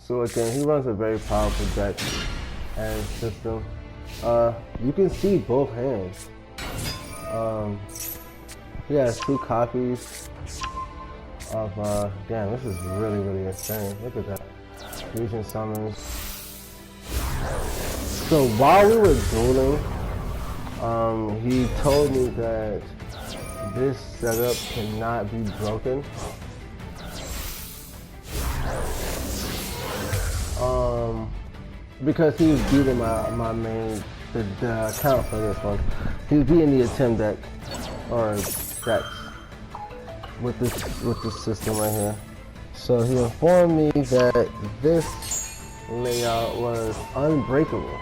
So again, he runs a very powerful deck and system. You can see both hands. He has 2 copies of, damn, this is really, really insane. Look at that. Fusion summons. So while we were dueling, he told me that this setup cannot be broken. Because he was beating my main the account for this one. He was beating the attempt deck or decks with this system right here. So he informed me that this layout was unbreakable.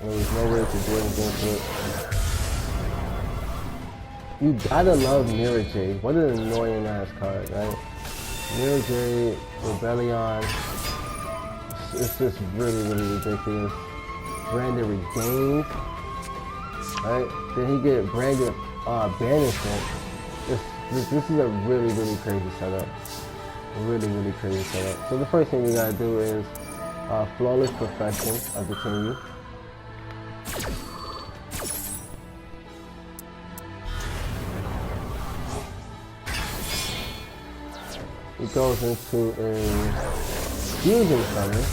There was no way to do anything to it. You gotta love Mirror Jade. What an annoying ass card, right? Mirror Jade, Rebellion. It's just really, really ridiculous. Branded Regained, right? Then he get Branded Banishment. This is a really, really crazy setup. Really, really crazy setup. So the first thing we gotta do is Flawless Perfection of the Tenyi. He goes into a Fusion Summon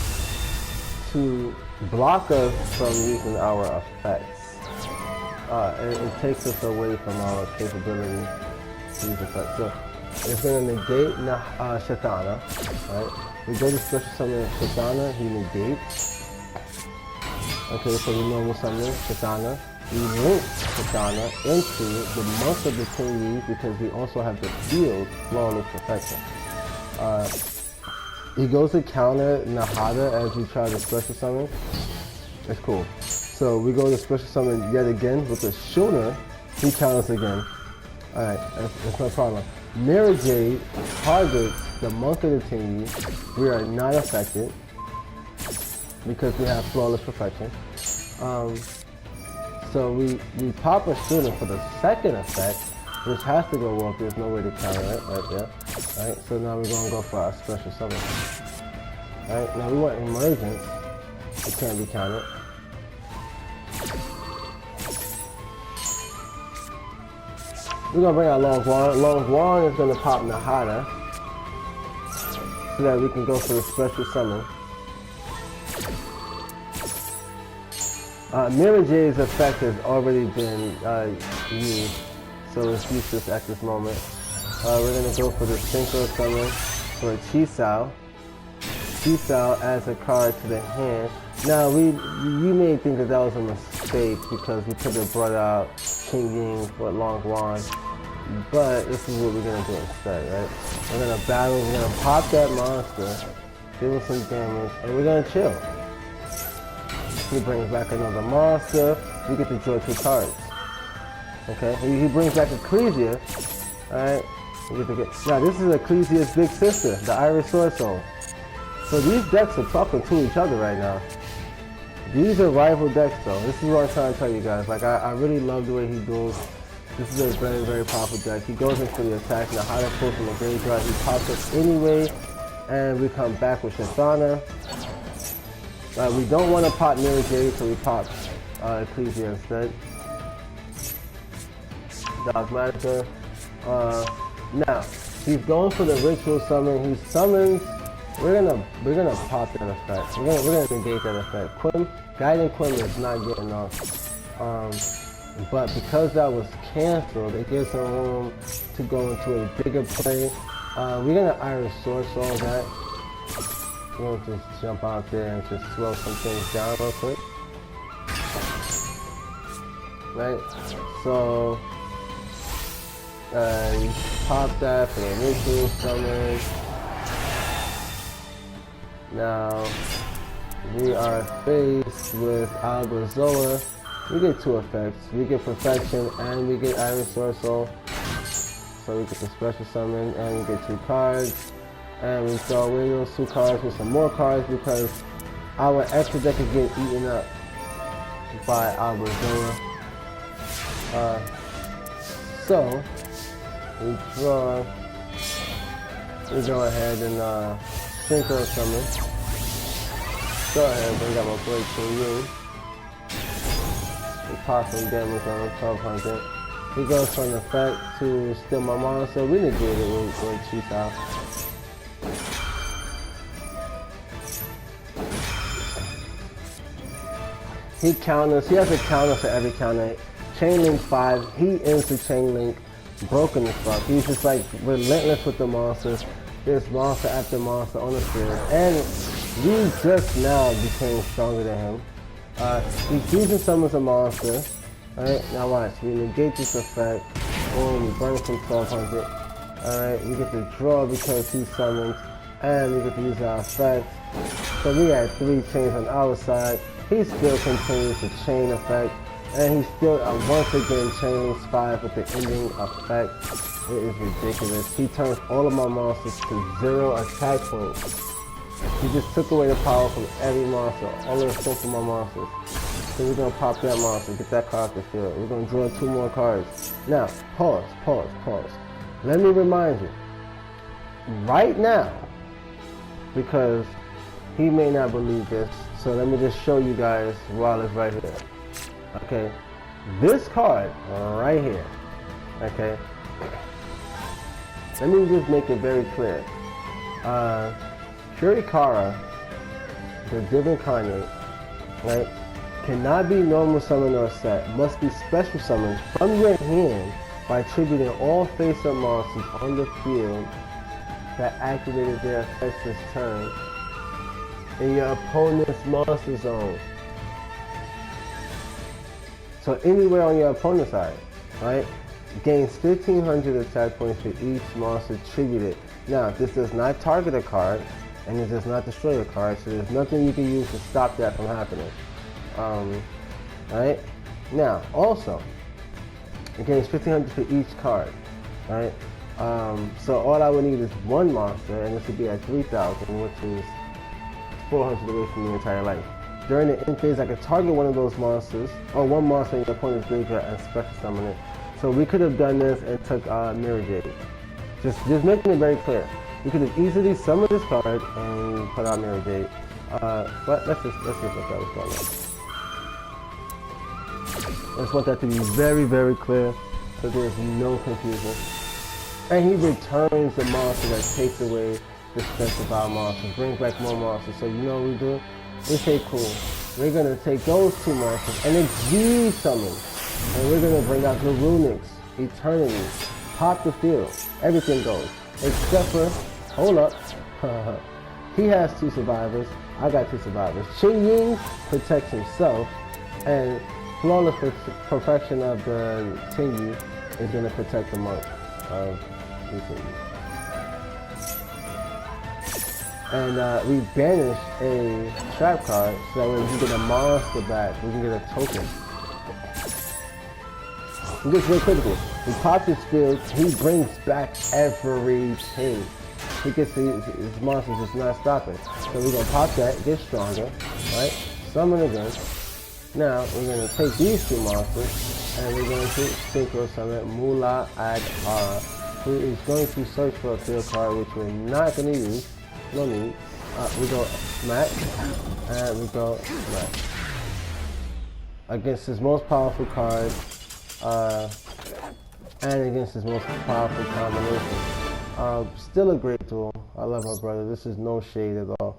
to block us from using our effects. It takes us away from our capability to use effects. So it's going to negate Shatana, right? We go to special summon Shatana, he negates. Okay, so we normal summon Shatana. We link Shatana into the Monk of the Tenyi because we also have the field Flawless Perfection. He goes to counter Nahada as we try to special summon. It's cool. So we go to special summon yet again with the Shooter. He counters again. Alright, that's no problem. Mirror Jade targets the Monk of the Tenyi. We are not affected because we have Flawless Perfection. So we pop a Shooter for the second effect, which has to go up. There's no way to counter it right there. Alright, so now we're going to go for our special summon. Alright, now we want Emergence. It can't be counted. We're going to bring out Long Guan. Long Guan is going to pop Nahada so that we can go for the special summon. Mirror Jade's effect has already been used, so it's useless at this moment. We're going to go for the Synchro Summon for Chisao. Chisao adds a card to the hand. Now, you may think that was a mistake because we could have brought out King Ying for Long Guan, but this is what we're going to do instead, right? We're going to battle, we're going to pop that monster, give him some damage, and we're going to chill. He brings back another monster, we get to draw 2 cards. Okay, he brings back Ecclesia, alright? Now this is Ecclesia's big sister, the Iris Sword Soul. So these decks are talking to each other right now. These are rival decks though. This is what I'm trying to tell you guys. Like I really love the way he duels. This is a very, very powerful deck. He goes in for the attack. Now how to pull from the graveyard. He pops us anyway. And we come back with Shatana. We don't want to pop Mirror Jade, so we pop Ecclesia instead. Dogmatica. Now, he's going for the Ritual Summon. He summons. We're gonna pop that effect. We're gonna negate that effect. Guiding Quim is not getting off. But because that was canceled, it gives him room to go into a bigger play. We're gonna Iris Sword Soul that. We'll just jump out there and just slow some things down real quick. Right? So you pop that for the Ritual Summon. Now we are faced with Albazoa. We get 2 effects. We get Perfection and we get Iris Sword Soul. So we get the special summon and we get 2 cards. And we throw away those 2 cards with some more cards because our extra deck is getting eaten up by Albazoa. So we go ahead and Synchro Summon. Go ahead, bring out my boy Tenyi. We pop some damage on him, 1200. He goes from effect to steal my monster. We negate it with Chi Sao. He counters, he has a counter for every counter. Chain Link 5, he ends the Chain Link, broken as fuck. He's just like relentless with the monsters. There's monster after monster on the field. And we just now became stronger than him. He fusion summons a monster. Alright, now watch. We negate this effect. Boom, we burn it from 1200. Alright, we get to draw because he summons. And we get to use our effect. So we had 3 chains on our side. He still continues the chain effect. And he's still once again chain links 5 with the ending effect. It is ridiculous. He turns all of my monsters to 0 attack points. He just took away the power from every monster, all of the stuff from my monsters. So we're gonna pop that monster, get that card off the field. We're gonna draw 2 more cards. Now, pause. Let me remind you, right now, because he may not believe this, so let me just show you guys while it's right here. Okay, this card right here, okay, let me just make it very clear. Kirikara, the Div Incarnate, right, cannot be normal summon or set, must be special summoned from your hand by attributing all face-up monsters on the field that activated their effects this turn in your opponent's monster zone. So anywhere on your opponent's side, right, gains 1500 attack points for each monster attributed. Now, this does not target a card, and it does not destroy a card, so there's nothing you can use to stop that from happening. Right? Now, also, it gains 1500 for each card, right? So all I would need is 1 monster, and this would be at 3000, which is 400 away from the entire life. During the end phase, I could target one of those monsters, or 1 monster in your opponent's graveyard and special summon it. So we could have done this and took Mirror Jade. Just making it very clear. We could have easily summoned this card and put out Mirror Jade. But let's just look at what's going on. I just want that to be very, very clear, so there's no confusion. And he returns the monster that takes away the strength of our monsters, brings back more monsters. So you know what we do? We say, cool, we're gonna take those 2 monsters and then G-summon. And we're gonna bring out the Runics, Eternity, pop the field, everything goes. Except for, hold up, he has 2 survivors, I got 2 survivors. Qing protects himself, and Flawless Perfection of the Tenyi is gonna protect the monk of the Tenyi. And we banish a trap card so that way we can get a monster back. We can get a token. It gets very critical. We pop his field, he brings back everything. He gets his monsters just not stopping. So we're gonna pop that, get stronger, right? Summon again. Now we're gonna take these 2 monsters and we're going to synchro summon Mula Ag-Ara, who is going to search for a field card which we're not gonna use. No need. We go smack, and we go smack. Against his most powerful card, and against his most powerful combination. Still a great tool. I love my brother. This is no shade at all.